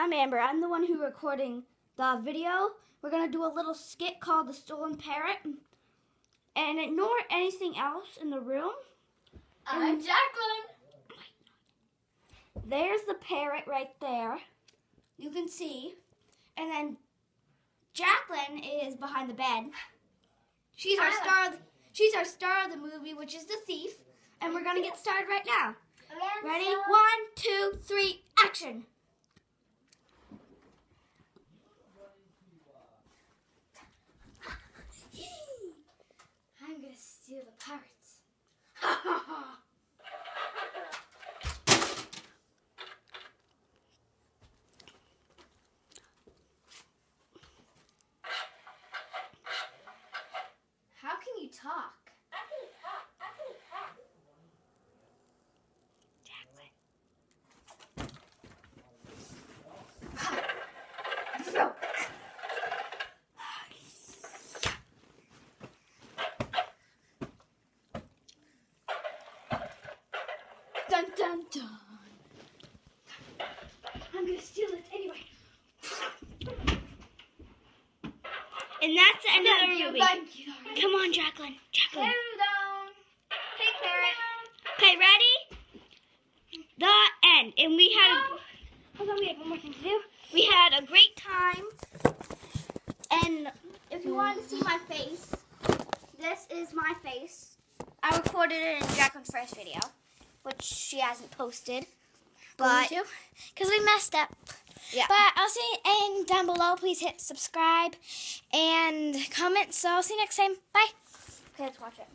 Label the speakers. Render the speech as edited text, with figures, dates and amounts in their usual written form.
Speaker 1: I'm Amber. I'm the one who recording the video. We're going to do a little skit called The Stolen Parrot. And ignore anything else in the room.
Speaker 2: I'm Jacqueline.
Speaker 1: There's the parrot right there. You can see. And then Jacqueline is behind the bed. She's our star of the movie, which is the thief. And we're going to get started right now. Ready? 1, 2, 3, action!
Speaker 2: I'm gonna steal the parrots. How can you talk?
Speaker 1: Dun dun dun.
Speaker 2: I'm gonna steal it anyway.
Speaker 1: And that's the end of the movie.
Speaker 2: Thank you.
Speaker 1: Come on, Jacqueline. Jacqueline.
Speaker 2: Hold on. Hey, parrot.
Speaker 1: Okay, ready? The end. And we had
Speaker 2: Hold on, we have one more thing to do.
Speaker 1: we had a great time. And if you want to see my face, this is my face. I recorded it in Jacqueline's first video, which she hasn't posted. But
Speaker 2: Because we messed up.
Speaker 1: yeah.
Speaker 2: But I'll see you and down below. Please hit subscribe and comment. So I'll see you next time. Bye.
Speaker 1: Okay, let's watch it.